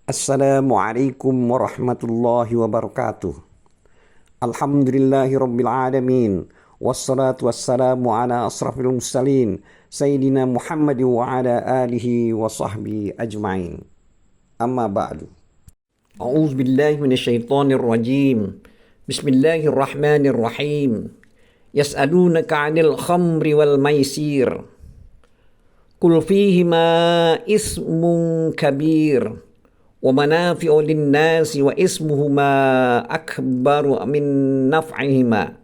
Assalamualaikum warahmatullahi wabarakatuh. Alhamdulillahi rabbil alamin. Wassalatu wassalamu ala asrafil mursalin Sayyidina Muhammad wa ala alihi wa sahbihi ajma'in. Amma ba'du. A'udzu billahi minasyaitonir rajim. Bismillahirrahmanirrahim. Yas'alunaka 'anil khamri wal maisir. Qul fihima ismun kabir wa manafi'u lin-nasi wa ismuhuma akbaru min naf'ihima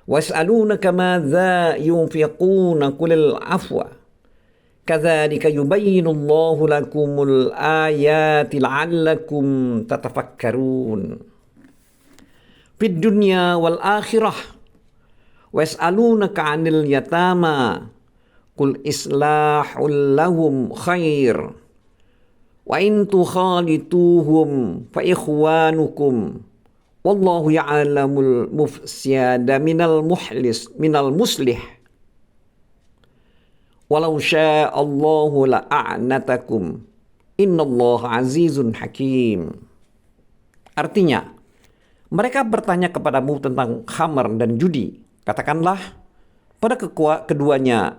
wa yas'alunaka madza yunfiquna qulil afwa kadzalika yubayyinu Allahu lakumul ayati la'allakum tatafakkarun fid dunya wal akhirah wa yas'alunaka 'anil yatama qul islahul lahum khair wa in tukhalituhum fa ikhwanukum wallahu ya'lamul mufsida minal muslih walau syaa Allahu la'anatakum innallaha azizun hakim. Artinya, mereka bertanya kepadamu tentang khamar dan judi. Katakanlah, pada keduanya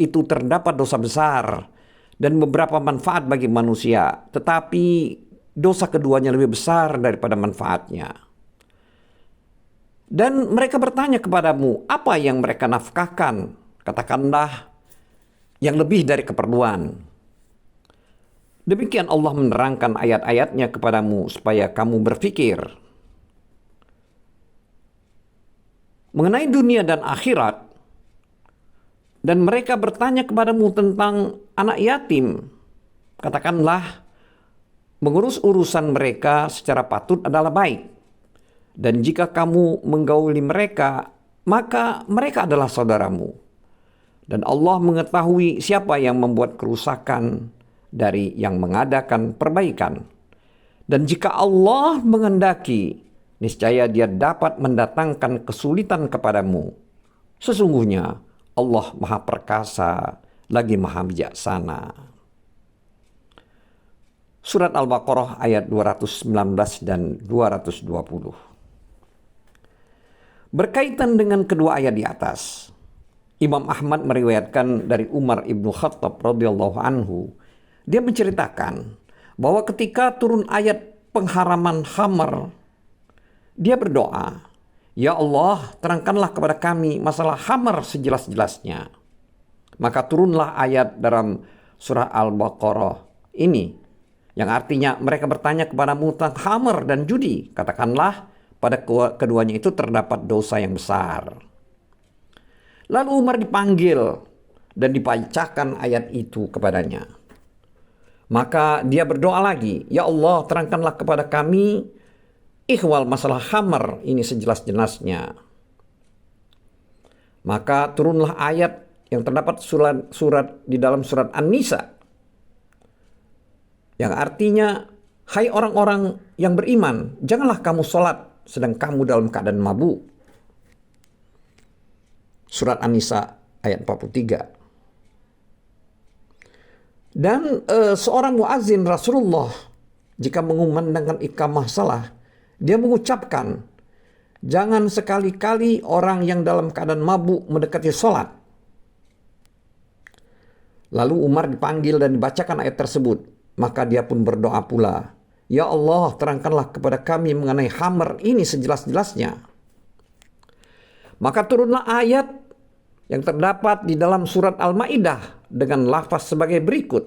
itu terdapat dosa besar dan beberapa manfaat bagi manusia, tetapi dosa keduanya lebih besar daripada manfaatnya. Dan mereka bertanya kepadamu, apa yang mereka nafkahkan? Katakanlah, yang lebih dari keperluan. Demikian Allah menerangkan ayat-ayatnya kepadamu supaya kamu berpikir. Mengenai dunia dan akhirat, dan mereka bertanya kepadamu tentang anak yatim. Katakanlah, mengurus urusan mereka secara patut adalah baik. Dan jika kamu menggauli mereka, maka mereka adalah saudaramu. Dan Allah mengetahui siapa yang membuat kerusakan dari yang mengadakan perbaikan. Dan jika Allah menghendaki, niscaya Dia dapat mendatangkan kesulitan kepadamu. Sesungguhnya Allah Maha Perkasa lagi Maha Bijaksana. Surat Al-Baqarah ayat 219 dan 220. Berkaitan dengan kedua ayat di atas, Imam Ahmad meriwayatkan dari Umar ibnu Khattab radhiyallahu anhu, dia menceritakan bahwa ketika turun ayat pengharaman khamar, dia berdoa, "Ya Allah, terangkanlah kepada kami masalah khamar sejelas-jelasnya." Maka turunlah ayat dalam surah Al-Baqarah ini, yang artinya mereka bertanya kepadamu tentang khamar dan judi. Katakanlah, pada keduanya itu terdapat dosa yang besar. Lalu Umar dipanggil dan dibacakan ayat itu kepadanya. Maka dia berdoa lagi, "Ya Allah, terangkanlah kepada kami ihwal masalah khamar ini sejelas-jelasnya." Maka turunlah ayat yang terdapat surat di dalam surat An-Nisa, yang artinya, "Hai orang-orang yang beriman, janganlah kamu sholat sedang kamu dalam keadaan mabuk." Surat An-Nisa ayat 43. Dan seorang muazin Rasulullah, jika mengumandangkan iqamah salah, dia mengucapkan, "Jangan sekali-kali orang yang dalam keadaan mabuk mendekati sholat." Lalu Umar dipanggil dan dibacakan ayat tersebut. Maka dia pun berdoa pula, "Ya Allah, terangkanlah kepada kami mengenai khamar ini sejelas-jelasnya." Maka turunlah ayat yang terdapat di dalam surat Al-Maidah dengan lafaz sebagai berikut,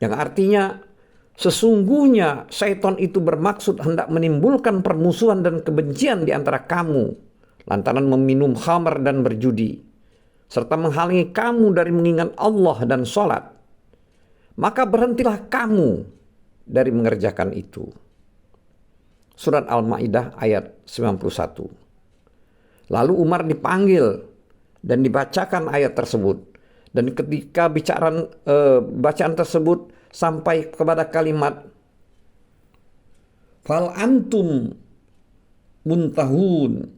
yang artinya, "Sesungguhnya syaitan itu bermaksud hendak menimbulkan permusuhan dan kebencian di antara kamu lantaran meminum khamar dan berjudi, serta menghalangi kamu dari mengingat Allah dan sholat. Maka berhentilah kamu dari mengerjakan itu." Surat Al-Maidah ayat 91. Lalu Umar dipanggil dan dibacakan ayat tersebut. Dan ketika bacaan tersebut sampai kepada kalimat "Fal antum muntahun",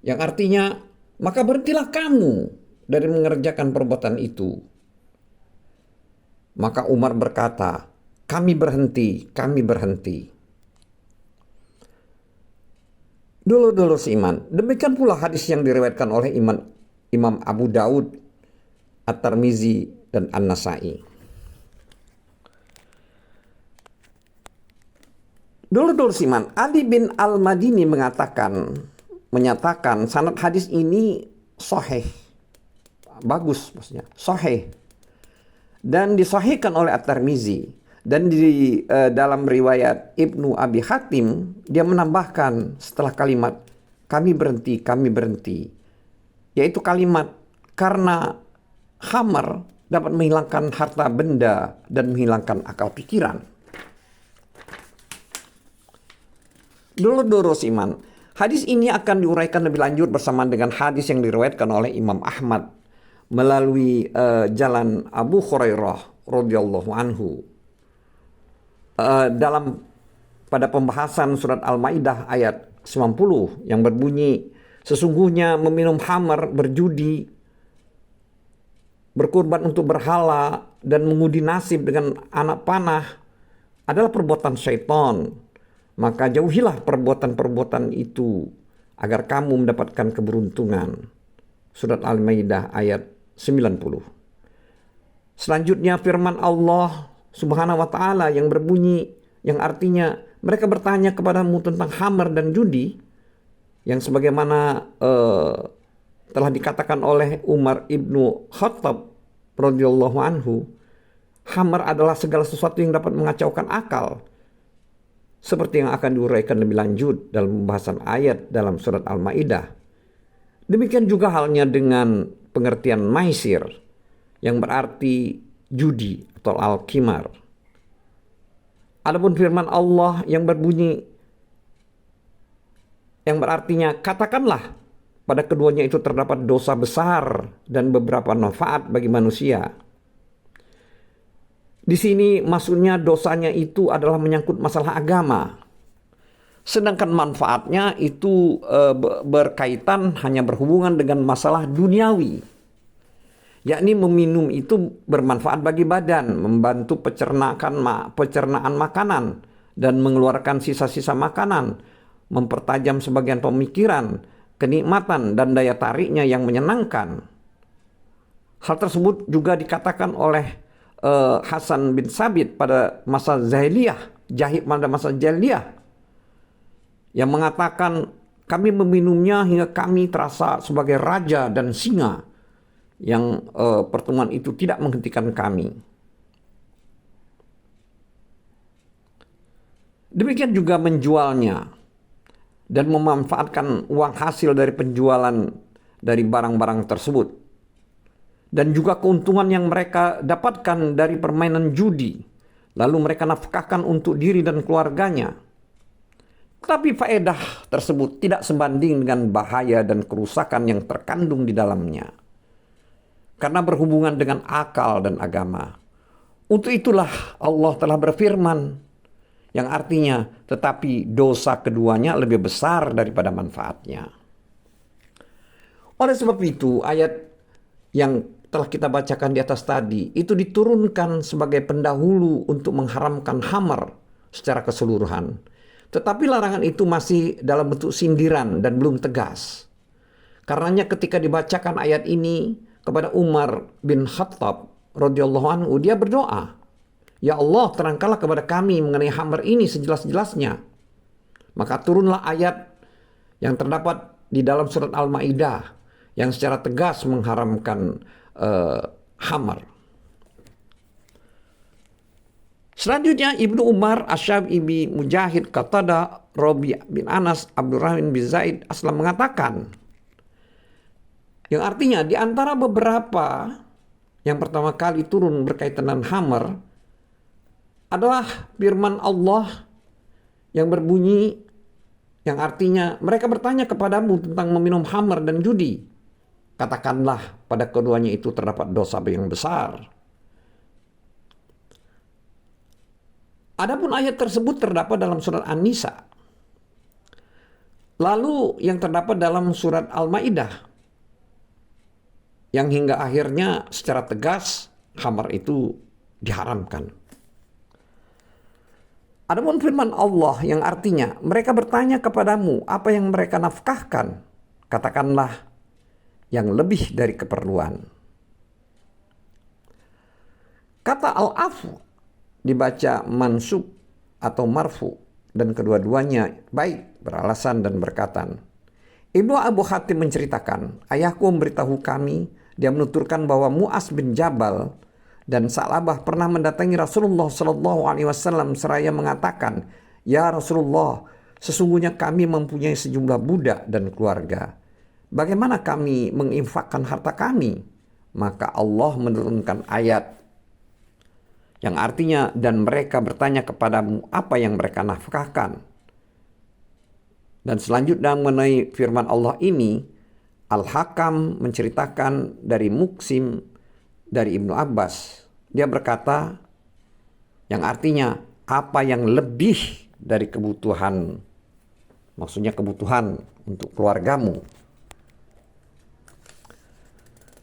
yang artinya, maka berhentilah kamu dari mengerjakan perbuatan itu. Maka Umar berkata, kami berhenti, kami berhenti. Dulu-dulu seiman. Demikian pula hadis yang diriwayatkan oleh Imam Abu Daud, At-Tirmizi, dan An-Nasai. Dulu-dulu seiman, Ali bin Al-Madini menyatakan sanad hadis ini sahih. Bagus maksudnya, sahih. Dan disahihkan oleh At-Tirmizi. Dan di dalam riwayat Ibnu Abi Hatim, dia menambahkan setelah kalimat kami berhenti, yaitu kalimat karena khamar dapat menghilangkan harta benda dan menghilangkan akal pikiran. Dulu-dulu iman. Hadis ini akan diuraikan lebih lanjut bersama dengan hadis yang diriwayatkan oleh Imam Ahmad melalui jalan Abu Hurairah radhiyallahu anhu. Pada pembahasan surat Al-Maidah ayat 90 yang berbunyi, sesungguhnya meminum khamar, berjudi, berkurban untuk berhala, dan mengundi nasib dengan anak panah adalah perbuatan syaitan. Maka jauhilah perbuatan-perbuatan itu agar kamu mendapatkan keberuntungan. Surat Al-Maidah ayat 90. Selanjutnya firman Allah Subhanahu wa ta'ala yang berbunyi, yang artinya mereka bertanya kepadamu tentang khamar dan judi, yang sebagaimana telah dikatakan oleh Umar ibnu Khattab radhiyallahu anhu, khamar adalah segala sesuatu yang dapat mengacaukan akal, seperti yang akan diuraikan lebih lanjut dalam pembahasan ayat dalam surat Al-Maidah. Demikian juga halnya dengan pengertian maisir, yang berarti judi atau al-qimar. Adapun firman Allah yang berbunyi, yang berartinya katakanlah pada keduanya itu terdapat dosa besar dan beberapa manfaat bagi manusia. Di sini maksudnya dosanya itu adalah menyangkut masalah agama. Sedangkan manfaatnya itu berkaitan hanya berhubungan dengan masalah duniawi. Yakni meminum itu bermanfaat bagi badan, membantu pencernaan makanan dan mengeluarkan sisa-sisa makanan, mempertajam sebagian pemikiran, kenikmatan dan daya tariknya yang menyenangkan. Hal tersebut juga dikatakan oleh Hasan bin Sabit pada masa jahiliyah, yang mengatakan kami meminumnya hingga kami terasa sebagai raja dan singa, yang pertemuan itu tidak menghentikan kami. Demikian juga menjualnya dan memanfaatkan uang hasil dari penjualan dari barang-barang tersebut, dan juga keuntungan yang mereka dapatkan dari permainan judi, lalu mereka nafkahkan untuk diri dan keluarganya. Tapi faedah tersebut tidak sebanding dengan bahaya dan kerusakan yang terkandung di dalamnya, karena berhubungan dengan akal dan agama. Untuk itulah Allah telah berfirman, yang artinya tetapi dosa keduanya lebih besar daripada manfaatnya. Oleh sebab itu ayat yang telah kita bacakan di atas tadi itu diturunkan sebagai pendahulu untuk mengharamkan khamar secara keseluruhan. Tetapi larangan itu masih dalam bentuk sindiran dan belum tegas. Karenanya ketika dibacakan ayat ini kepada Umar bin Khattab radhiyallahu anhu, dia berdoa, ya Allah, terangkanlah kepada kami mengenai khamar ini sejelas-jelasnya. Maka turunlah ayat yang terdapat di dalam surat Al-Maidah yang secara tegas mengharamkan khamar. Selanjutnya Ibnu Umar, Asy-Syafi'i, Mujahid, Qatadah, Rabi' bin Anas, Abdurrahman bin Zaid Aslam mengatakan, yang artinya di antara beberapa yang pertama kali turun berkaitan dengan khamar adalah firman Allah yang berbunyi, yang artinya mereka bertanya kepadamu tentang meminum khamar dan judi. Katakanlah pada keduanya itu terdapat dosa yang besar. Adapun ayat tersebut terdapat dalam surat An-Nisa. Lalu yang terdapat dalam surat Al-Maidah, yang hingga akhirnya secara tegas khamar itu diharamkan. Adapun firman Allah yang artinya, mereka bertanya kepadamu apa yang mereka nafkahkan, katakanlah yang lebih dari keperluan. Kata al-afu dibaca mansub atau marfu, dan kedua-duanya baik beralasan dan berkatan. Ibnu Abu Hatim menceritakan, ayahku memberitahu kami, dia menuturkan bahwa Mu'az bin Jabal dan Sa'labah pernah mendatangi Rasulullah SAW seraya mengatakan, ya Rasulullah, sesungguhnya kami mempunyai sejumlah budak dan keluarga. Bagaimana kami menginfakkan harta kami? Maka Allah menurunkan ayat yang artinya, dan mereka bertanya kepadamu apa yang mereka nafkahkan. Dan selanjutnya mengenai firman Allah ini, Al-Hakam menceritakan dari Muksim dari Ibnu Abbas. Dia berkata, yang artinya apa yang lebih dari kebutuhan, maksudnya kebutuhan untuk keluargamu.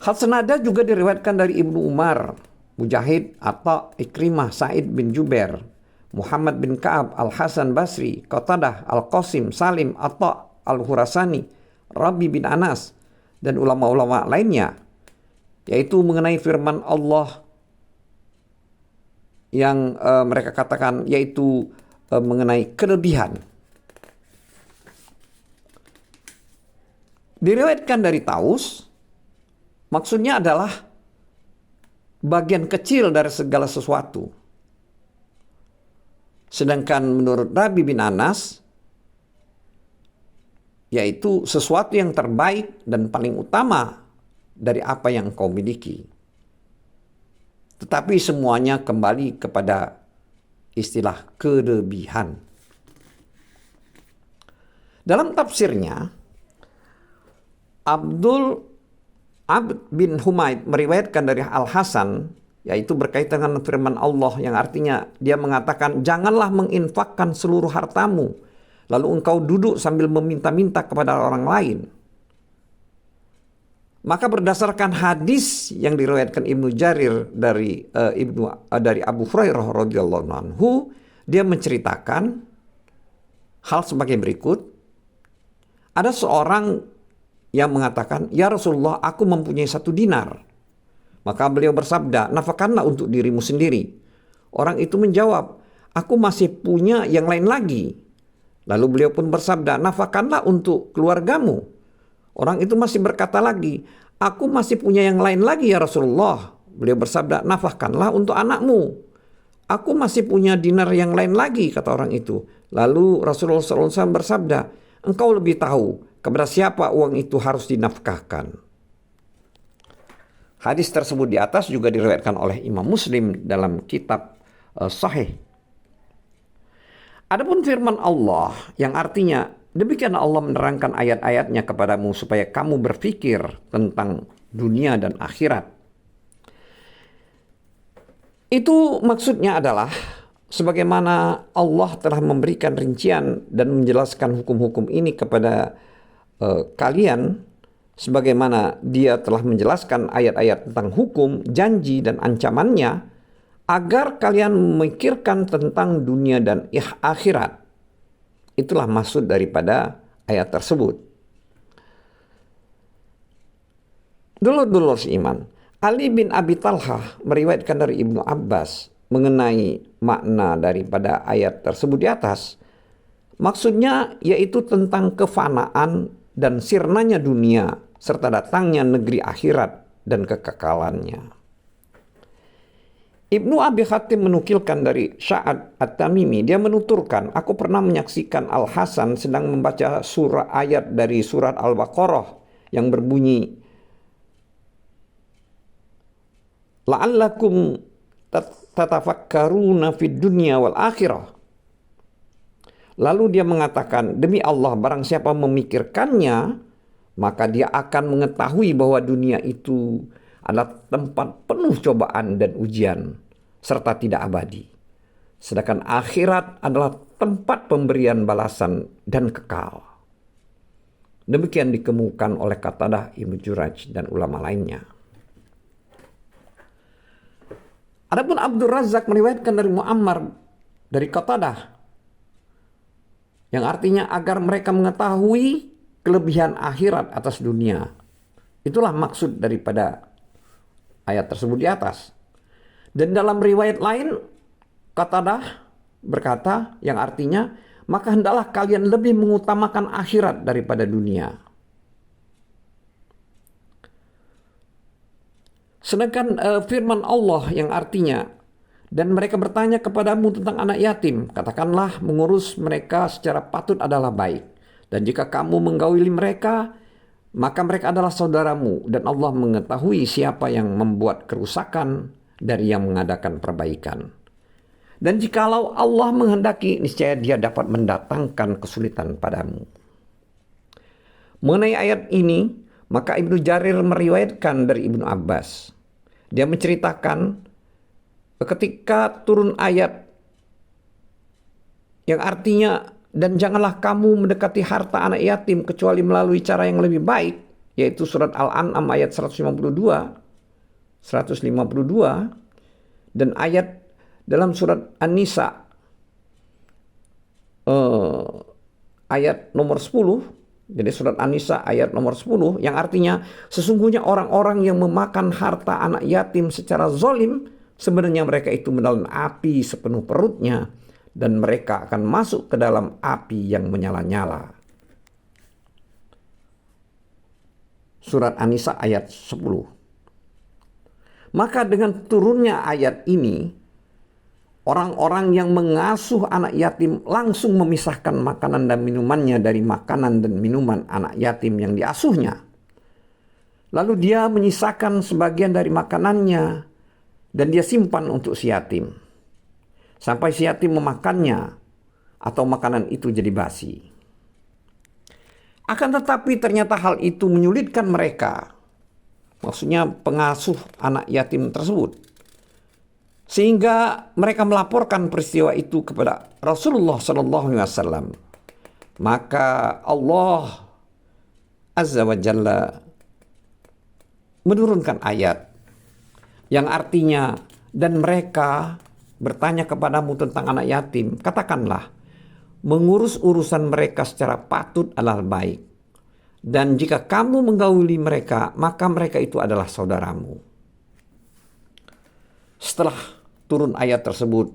Hal senada juga diriwayatkan dari Ibnu Umar, Mujahid, Atta, Ikrimah, Sa'id bin Jubair, Muhammad bin Ka'ab, Al-Hasan Basri, Qatadah, Al-Qasim, Salim, Atta, Al-Hurasani, Rabi bin Anas, dan ulama-ulama lainnya, yaitu mengenai firman Allah yang mereka katakan, yaitu mengenai kelebihan. Diriwayatkan dari Taus, maksudnya adalah bagian kecil dari segala sesuatu. Sedangkan menurut Rabi bin Anas, yaitu sesuatu yang terbaik dan paling utama dari apa yang kau miliki. Tetapi semuanya kembali kepada istilah kelebihan. Dalam tafsirnya, Abd bin Humaid meriwayatkan dari Al-Hasan, yaitu berkaitan dengan firman Allah yang artinya dia mengatakan, janganlah menginfakkan seluruh hartamu lalu engkau duduk sambil meminta-minta kepada orang lain. Maka berdasarkan hadis yang diriwayatkan Ibnu Jarir dari dari Abu Hurairah radhiyallahu anhu, dia menceritakan hal sebagai berikut. Ada seorang yang mengatakan, ya Rasulullah, aku mempunyai 1 dinar. Maka beliau bersabda, nafkahkanlah untuk dirimu sendiri. Orang itu menjawab, aku masih punya yang lain lagi. Lalu beliau pun bersabda, nafkahkanlah untuk keluargamu. Orang itu masih berkata lagi, aku masih punya yang lain lagi ya Rasulullah. Beliau bersabda, nafkahkanlah untuk anakmu. Aku masih punya dinar yang lain lagi, kata orang itu. Lalu Rasulullah SAW bersabda, engkau lebih tahu kepada siapa uang itu harus dinafkahkan. Hadis tersebut di atas juga diriwayatkan oleh Imam Muslim dalam kitab Sahih. Adapun firman Allah yang artinya, demikian Allah menerangkan ayat-ayatnya kepadamu supaya kamu berpikir tentang dunia dan akhirat. Itu maksudnya adalah sebagaimana Allah telah memberikan rincian dan menjelaskan hukum-hukum ini kepada kalian, sebagaimana dia telah menjelaskan ayat-ayat tentang hukum, janji, dan ancamannya, agar kalian memikirkan tentang dunia dan akhirat. Itulah maksud daripada ayat tersebut. Dulur-dulur seiman, Ali bin Abi Talhah meriwayatkan dari Ibnu Abbas mengenai makna daripada ayat tersebut di atas. Maksudnya yaitu tentang kefanaan dan sirnanya dunia serta datangnya negeri akhirat dan kekekalannya. Ibnu Abi Hatim menukilkan dari Sya'ad At-Tamimi, dia menuturkan, aku pernah menyaksikan Al-Hasan sedang membaca surah ayat dari surat Al-Baqarah yang berbunyi, la'allakum tatafakkaruna fid dunya wal akhirah. Lalu dia mengatakan, demi Allah, barang siapa memikirkannya, maka dia akan mengetahui bahwa dunia itu adalah tempat penuh cobaan dan ujian, serta tidak abadi. Sedangkan akhirat adalah tempat pemberian balasan dan kekal. Demikian dikemukakan oleh Qatadah, Ibnu Jurayj, dan ulama lainnya. Adapun Abdul Razak meriwayatkan dari Muammar dari Qatadah yang artinya agar mereka mengetahui kelebihan akhirat atas dunia. Itulah maksud daripada ayat tersebut di atas. Dan dalam riwayat lain Qatadah berkata yang artinya, maka hendaklah kalian lebih mengutamakan akhirat daripada dunia. Sedangkan firman Allah yang artinya, dan mereka bertanya kepadamu tentang anak yatim, katakanlah mengurus mereka secara patut adalah baik. Dan jika kamu menggauli mereka, maka mereka adalah saudaramu, dan Allah mengetahui siapa yang membuat kerusakan dari yang mengadakan perbaikan. Dan jikalau Allah menghendaki, niscaya Dia dapat mendatangkan kesulitan padamu. Mengenai ayat ini, maka Ibnu Jarir meriwayatkan dari Ibnu Abbas. Dia menceritakan ketika turun ayat yang artinya, dan janganlah kamu mendekati harta anak yatim kecuali melalui cara yang lebih baik, yaitu surat Al-An'am ayat 152, dan ayat dalam surat An-Nisa ayat nomor 10. Jadi surat An-Nisa ayat nomor 10 yang artinya sesungguhnya orang-orang yang memakan harta anak yatim secara zalim, sebenarnya mereka itu menelan api sepenuh perutnya dan mereka akan masuk ke dalam api yang menyala-nyala. Surat An-Nisa ayat 10. Maka dengan turunnya ayat ini, orang-orang yang mengasuh anak yatim langsung memisahkan makanan dan minumannya dari makanan dan minuman anak yatim yang diasuhnya. Lalu dia menyisakan sebagian dari makanannya dan dia simpan untuk si yatim. Sampai si yatim memakannya atau makanan itu jadi basi. Akan tetapi ternyata hal itu menyulitkan mereka. Maksudnya pengasuh anak yatim tersebut. Sehingga mereka melaporkan peristiwa itu kepada Rasulullah SAW. Maka Allah Azza wa Jalla menurunkan ayat yang artinya, dan mereka bertanya kepadamu tentang anak yatim, katakanlah mengurus urusan mereka secara patut adalah baik. Dan jika kamu menggauli mereka, maka mereka itu adalah saudaramu. Setelah turun ayat tersebut,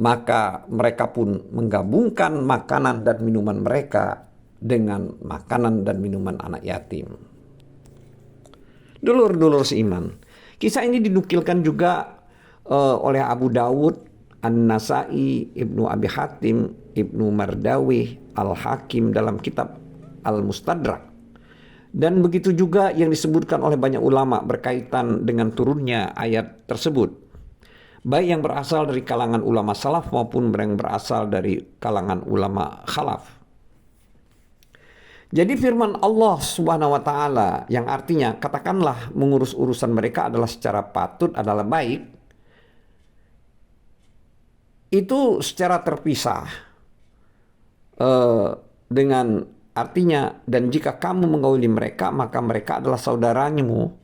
maka mereka pun menggabungkan makanan dan minuman mereka dengan makanan dan minuman anak yatim. Dulur-dulur seiman, kisah ini dinukilkan juga oleh Abu Dawud, An-Nasai, Ibnu Abi Hatim, Ibnu Mardawih, Al-Hakim dalam kitab Al-Mustadrak. Dan begitu juga yang disebutkan oleh banyak ulama berkaitan dengan turunnya ayat tersebut, baik yang berasal dari kalangan ulama salaf maupun yang berasal dari kalangan ulama khalaf. Jadi firman Allah Subhanahu wa taala yang artinya katakanlah mengurus urusan mereka adalah secara patut adalah baik, itu secara terpisah dengan artinya, dan jika kamu menggauli mereka maka mereka adalah saudaramu.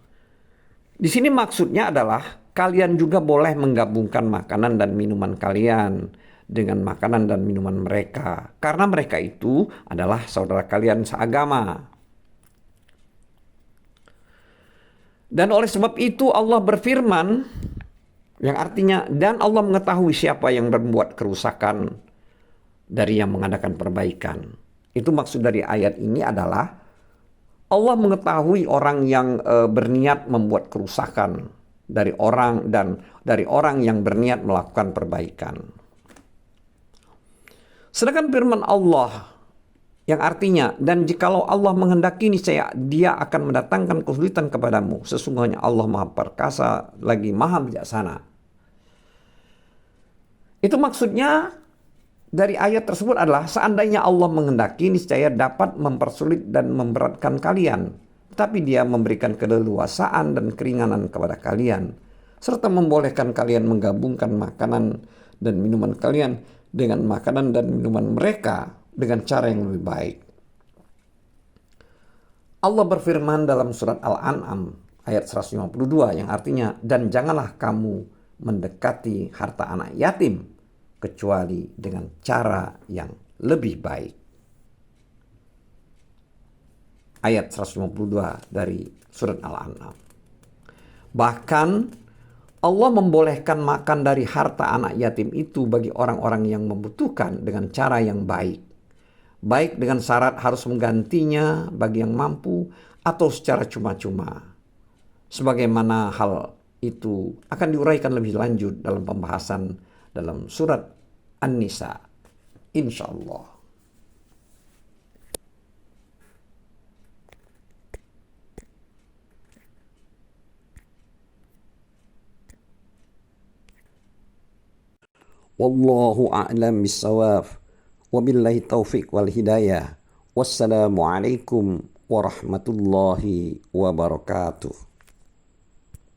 Di sini maksudnya adalah kalian juga boleh menggabungkan makanan dan minuman kalian dengan makanan dan minuman mereka, karena mereka itu adalah saudara kalian seagama. Dan oleh sebab itu Allah berfirman yang artinya, dan Allah mengetahui siapa yang berbuat kerusakan dari yang mengadakan perbaikan. Itu maksud dari ayat ini adalah Allah mengetahui orang yang berniat membuat kerusakan dari orang dan dari orang yang berniat melakukan perbaikan. Sedangkan firman Allah yang artinya, dan jikalau Allah menghendaki niscaya Dia akan mendatangkan kesulitan kepadamu. Sesungguhnya Allah Maha Perkasa lagi Maha Bijaksana. Itu maksudnya dari ayat tersebut adalah seandainya Allah menghendaki niscaya dapat mempersulit dan memberatkan kalian. Tetapi Dia memberikan keleluasaan dan keringanan kepada kalian, serta membolehkan kalian menggabungkan makanan dan minuman kalian dengan makanan dan minuman mereka dengan cara yang lebih baik. Allah berfirman dalam surat Al-An'am ayat 152 yang artinya, dan janganlah kamu mendekati harta anak yatim kecuali dengan cara yang lebih baik. Ayat 152 dari surat Al-An'am. Bahkan Allah membolehkan makan dari harta anak yatim itu bagi orang-orang yang membutuhkan dengan cara yang baik. Baik dengan syarat harus menggantinya bagi yang mampu atau secara cuma-cuma. Sebagaimana hal itu akan diuraikan lebih lanjut dalam pembahasan dalam surat An-Nisa, insyaallah. Wallahu a'lam bissawab. Wabillahi taufiq wal hidayah. Wassalamualaikum warahmatullahi wabarakatuh.